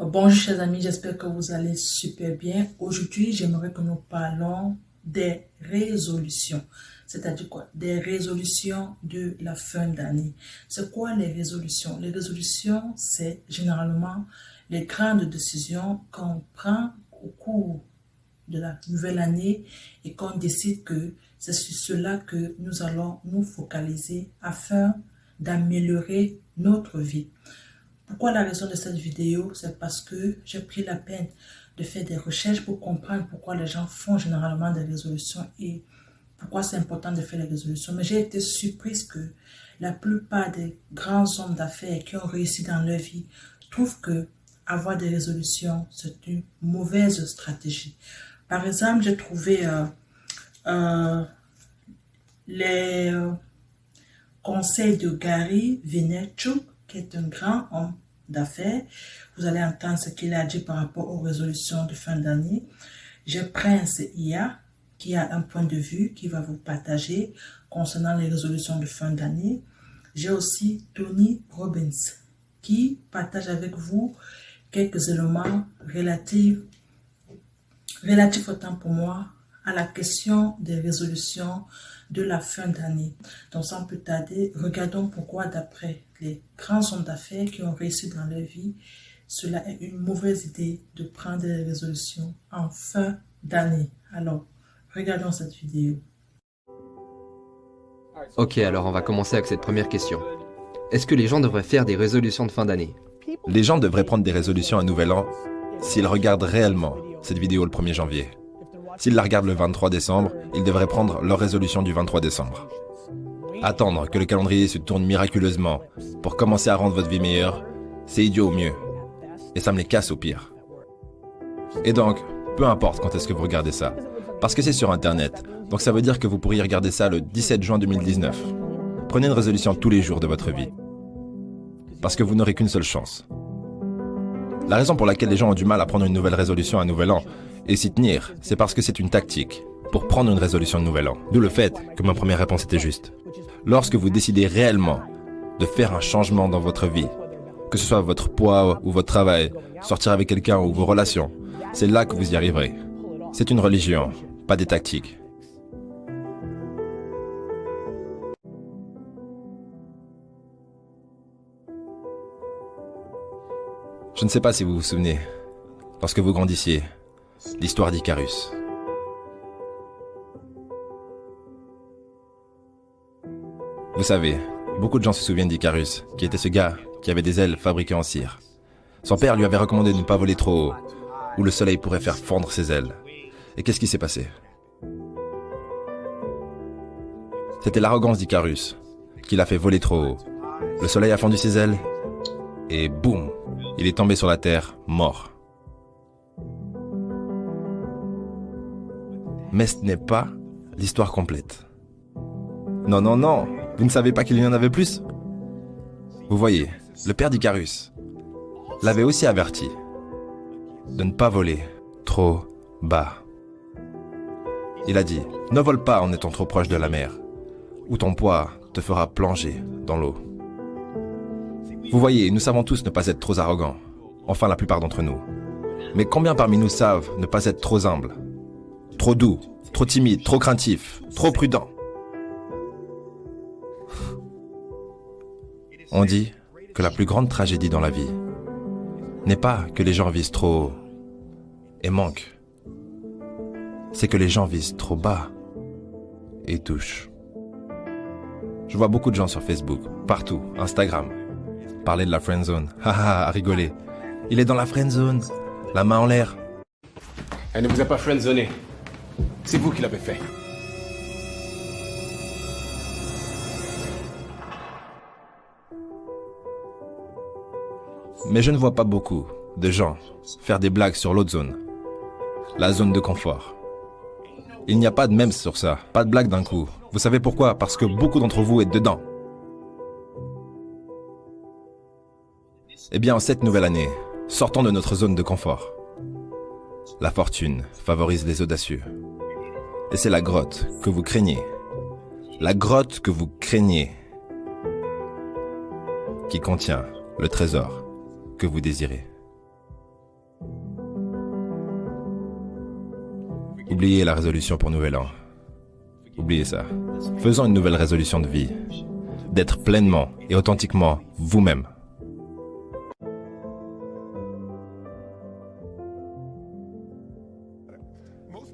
Bonjour chers amis, j'espère que vous allez super bien. Aujourd'hui, j'aimerais que nous parlons des résolutions. C'est-à-dire quoi? Des résolutions de la fin d'année. C'est quoi les résolutions? Les résolutions, c'est généralement les grandes décisions qu'on prend au cours de la nouvelle année et qu'on décide que c'est sur cela que nous allons nous focaliser afin d'améliorer notre vie. Pourquoi la raison de cette vidéo? C'est parce que j'ai pris la peine de faire des recherches pour comprendre pourquoi les gens font généralement des résolutions et pourquoi c'est important de faire les résolutions. Mais j'ai été surprise que la plupart des grands hommes d'affaires qui ont réussi dans leur vie trouvent que avoir des résolutions, c'est une mauvaise stratégie. Par exemple, j'ai trouvé les conseils de Gary Vaynerchuk, qui est un grand homme d'affaires. Vous allez entendre ce qu'il a dit par rapport aux résolutions de fin d'année. J'ai Prince IA, qui a un point de vue qui va vous partager concernant les résolutions de fin d'année. J'ai aussi Tony Robbins, qui partage avec vous quelques éléments relatifs autant pour moi à la question des résolutions de la fin d'année. Donc sans plus tarder, regardons pourquoi d'après les grands hommes d'affaires qui ont réussi dans leur vie, cela est une mauvaise idée de prendre des résolutions en fin d'année. Alors, regardons cette vidéo. Ok, alors on va commencer avec cette première question. Est-ce que les gens devraient faire des résolutions de fin d'année? Les gens devraient prendre des résolutions à Nouvel An s'ils regardent réellement cette vidéo le 1er janvier. S'ils la regardent le 23 décembre, ils devraient prendre leur résolution du 23 décembre. Attendre que le calendrier se tourne miraculeusement pour commencer à rendre votre vie meilleure, c'est idiot au mieux. Et ça me les casse au pire. Et donc, peu importe quand est-ce que vous regardez ça, parce que c'est sur Internet, donc ça veut dire que vous pourriez regarder ça le 17 juin 2019. Prenez une résolution tous les jours de votre vie. Parce que vous n'aurez qu'une seule chance. La raison pour laquelle les gens ont du mal à prendre une nouvelle résolution à Nouvel An et s'y tenir, c'est parce que c'est une tactique pour prendre une résolution de Nouvel An. D'où le fait que ma première réponse était juste. Lorsque vous décidez réellement de faire un changement dans votre vie, que ce soit votre poids ou votre travail, sortir avec quelqu'un ou vos relations, c'est là que vous y arriverez. C'est une religion, pas des tactiques. Je ne sais pas si vous vous souvenez, lorsque vous grandissiez, l'histoire d'Icarus. Vous savez, beaucoup de gens se souviennent d'Icarus, qui était ce gars qui avait des ailes fabriquées en cire. Son père lui avait recommandé de ne pas voler trop haut, où le soleil pourrait faire fondre ses ailes. Et qu'est-ce qui s'est passé? C'était l'arrogance d'Icarus qui l'a fait voler trop haut. Le soleil a fendu ses ailes, et boum, il est tombé sur la terre, mort. Mais ce n'est pas l'histoire complète. Non, non, non, vous ne savez pas qu'il y en avait plus? Vous voyez, le père d'Icarus l'avait aussi averti de ne pas voler trop bas. Il a dit, ne vole pas en étant trop proche de la mer, ou ton poids te fera plonger dans l'eau. Vous voyez, nous savons tous ne pas être trop arrogants, enfin la plupart d'entre nous. Mais combien parmi nous savent ne pas être trop humbles, trop doux, trop timides, trop craintifs, trop prudents? On dit que la plus grande tragédie dans la vie n'est pas que les gens visent trop haut et manquent, c'est que les gens visent trop bas et touchent. Je vois beaucoup de gens sur Facebook, partout, Instagram, parler de la friendzone, haha, à rigoler. Il est dans la friendzone, la main en l'air. Elle ne vous a pas friendzoné. C'est vous qui l'avez fait. Mais je ne vois pas beaucoup de gens faire des blagues sur l'autre zone, la zone de confort. Il n'y a pas de mème sur ça, pas de blague d'un coup. Vous savez pourquoi? Parce que beaucoup d'entre vous êtes dedans. Eh bien, en cette nouvelle année, sortons de notre zone de confort. La fortune favorise les audacieux. Et c'est la grotte que vous craignez. La grotte que vous craignez qui contient le trésor que vous désirez. Oubliez la résolution pour Nouvel An. Oubliez ça. Faisons une nouvelle résolution de vie. D'être pleinement et authentiquement vous-même.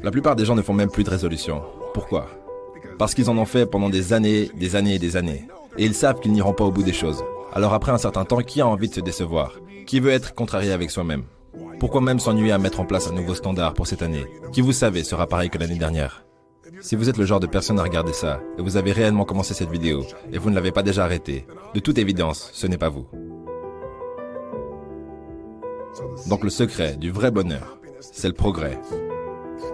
La plupart des gens ne font même plus de résolution. Pourquoi? Parce qu'ils en ont fait pendant des années, des années et des années. Et ils savent qu'ils n'iront pas au bout des choses. Alors après un certain temps, qui a envie de se décevoir? Qui veut être contrarié avec soi-même? Pourquoi même s'ennuyer à mettre en place un nouveau standard pour cette année, qui vous savez sera pareil que l'année dernière? Si vous êtes le genre de personne à regarder ça, et vous avez réellement commencé cette vidéo, et vous ne l'avez pas déjà arrêtée, de toute évidence, ce n'est pas vous. Donc le secret du vrai bonheur, c'est le progrès.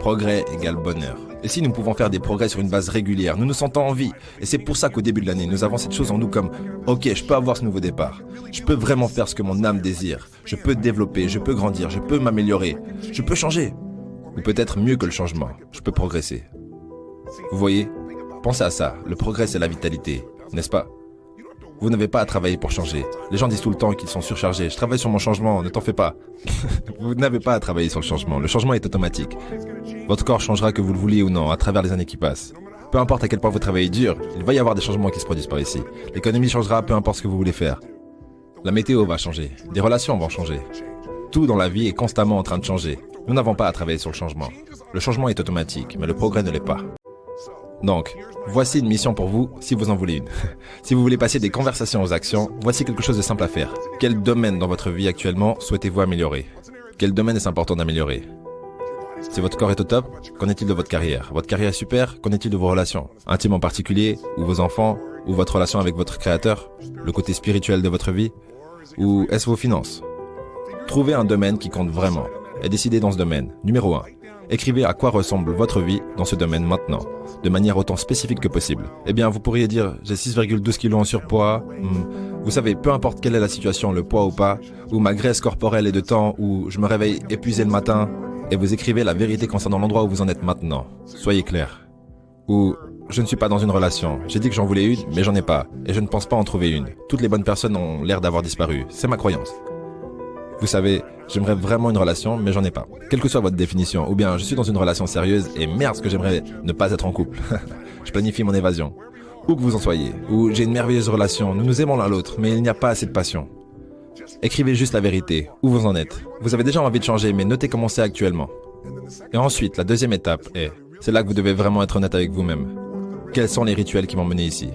Progrès égale bonheur. Et si nous pouvons faire des progrès sur une base régulière, nous nous sentons en vie. Et c'est pour ça qu'au début de l'année, nous avons cette chose en nous comme « Ok, je peux avoir ce nouveau départ. Je peux vraiment faire ce que mon âme désire. Je peux développer, je peux grandir, je peux m'améliorer. Je peux changer. Ou peut-être mieux que le changement, je peux progresser. » Vous voyez? Pensez à ça. Le progrès, c'est la vitalité, n'est-ce pas? Vous n'avez pas à travailler pour changer. Les gens disent tout le temps qu'ils sont surchargés. Je travaille sur mon changement, ne t'en fais pas. Vous n'avez pas à travailler sur le changement. Le changement est automatique. Votre corps changera que vous le vouliez ou non à travers les années qui passent. Peu importe à quel point vous travaillez dur, il va y avoir des changements qui se produisent par ici. L'économie changera, peu importe ce que vous voulez faire. La météo va changer. Des relations vont changer. Tout dans la vie est constamment en train de changer. Nous n'avons pas à travailler sur le changement. Le changement est automatique, mais le progrès ne l'est pas. Donc, voici une mission pour vous, si vous en voulez une. Si vous voulez passer des conversations aux actions, voici quelque chose de simple à faire. Quel domaine dans votre vie actuellement souhaitez-vous améliorer? Quel domaine est important d'améliorer? Si votre corps est au top, qu'en est-il de votre carrière? Votre carrière est super, qu'en est-il de vos relations? Intimes en particulier, ou vos enfants, ou votre relation avec votre créateur? Le côté spirituel de votre vie? Ou est-ce vos finances? Trouvez un domaine qui compte vraiment, et décidez dans ce domaine. Numéro 1. Écrivez à quoi ressemble votre vie dans ce domaine maintenant, de manière autant spécifique que possible. Eh bien, vous pourriez dire, j'ai 6,12 kilos en surpoids. Vous savez, peu importe quelle est la situation, le poids ou pas, ou ma graisse corporelle est de temps, ou je me réveille épuisé le matin, et vous écrivez la vérité concernant l'endroit où vous en êtes maintenant. Soyez clair. Ou, je ne suis pas dans une relation. J'ai dit que j'en voulais une, mais j'en ai pas, et je ne pense pas en trouver une. Toutes les bonnes personnes ont l'air d'avoir disparu. C'est ma croyance. Vous savez, j'aimerais vraiment une relation, mais j'en ai pas. Quelle que soit votre définition, ou bien je suis dans une relation sérieuse et merde ce que j'aimerais ne pas être en couple. Je planifie mon évasion. Où que vous en soyez, ou j'ai une merveilleuse relation, nous nous aimons l'un l'autre, mais il n'y a pas assez de passion. Écrivez juste la vérité, où vous en êtes. Vous avez déjà envie de changer, mais notez comment c'est actuellement. Et ensuite, la deuxième étape est, c'est là que vous devez vraiment être honnête avec vous-même. Quels sont les rituels qui m'ont mené ici?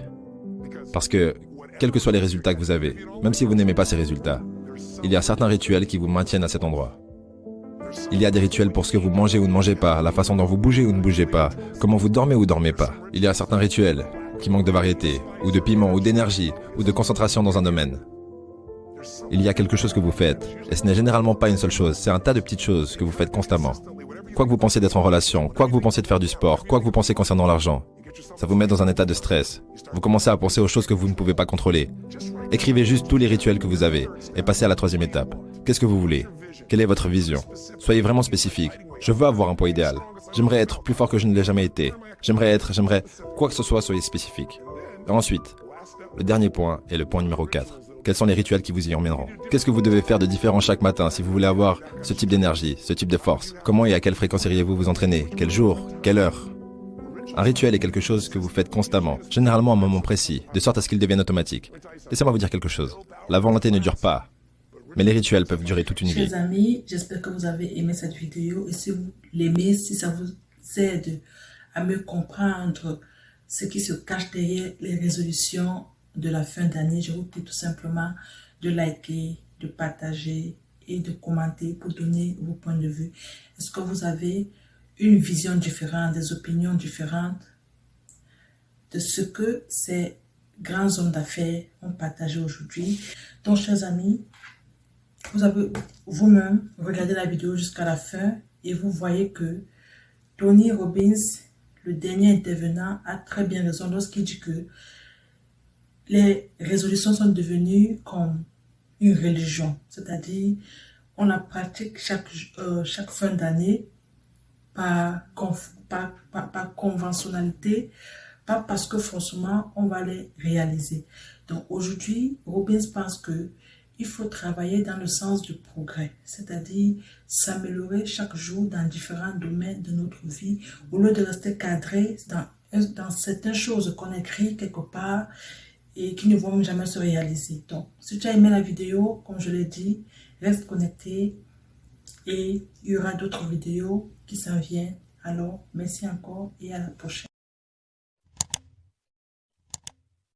Parce que, quels que soient les résultats que vous avez, même si vous n'aimez pas ces résultats, il y a certains rituels qui vous maintiennent à cet endroit. Il y a des rituels pour ce que vous mangez ou ne mangez pas, la façon dont vous bougez ou ne bougez pas, comment vous dormez ou dormez pas. Il y a certains rituels qui manquent de variété, ou de piment, ou d'énergie, ou de concentration dans un domaine. Il y a quelque chose que vous faites, et ce n'est généralement pas une seule chose, c'est un tas de petites choses que vous faites constamment. Quoi que vous pensiez d'être en relation, quoi que vous pensiez de faire du sport, quoi que vous pensez concernant l'argent, ça vous met dans un état de stress. Vous commencez à penser aux choses que vous ne pouvez pas contrôler. Écrivez juste tous les rituels que vous avez et passez à la troisième étape. Qu'est-ce que vous voulez? Quelle est votre vision? Soyez vraiment spécifique. Je veux avoir un poids idéal. J'aimerais être plus fort que je ne l'ai jamais été. J'aimerais... Quoi que ce soit, soyez spécifique. Et ensuite, le dernier point est le point numéro 4. Quels sont les rituels qui vous y emmèneront? Qu'est-ce que vous devez faire de différent chaque matin si vous voulez avoir ce type d'énergie, ce type de force? Comment et à quelle fréquence iriez-vous vous entraîner? Quel jour? Quelle heure? Un rituel est quelque chose que vous faites constamment, généralement à un moment précis, de sorte à ce qu'il devienne automatique. Laissez-moi vous dire quelque chose. La volonté ne dure pas, mais les rituels peuvent durer toute une vie. Chers amis, j'espère que vous avez aimé cette vidéo et si vous l'aimez, si ça vous aide à mieux comprendre ce qui se cache derrière les résolutions de la fin d'année, je vous prie tout simplement de liker, de partager et de commenter pour donner vos points de vue. Est-ce que vous avez une vision différente, des opinions différentes de ce que ces grands hommes d'affaires ont partagé aujourd'hui? Donc, chers amis, vous avez vous-même regardé la vidéo jusqu'à la fin et vous voyez que Tony Robbins, le dernier intervenant, a très bien raison lorsqu'il dit que les résolutions sont devenues comme une religion, c'est-à-dire on la pratique chaque fin d'année par conventionnalité, pas parce que forcément on va les réaliser. Donc aujourd'hui, Robbins pense que il faut travailler dans le sens du progrès, c'est-à-dire s'améliorer chaque jour dans différents domaines de notre vie, au lieu de rester cadré dans certaines choses qu'on écrit quelque part et qui ne vont même jamais se réaliser. Donc, si tu as aimé la vidéo, comme je l'ai dit, reste connecté et il y aura d'autres vidéos qui s'en viennent. Alors, merci encore et à la prochaine.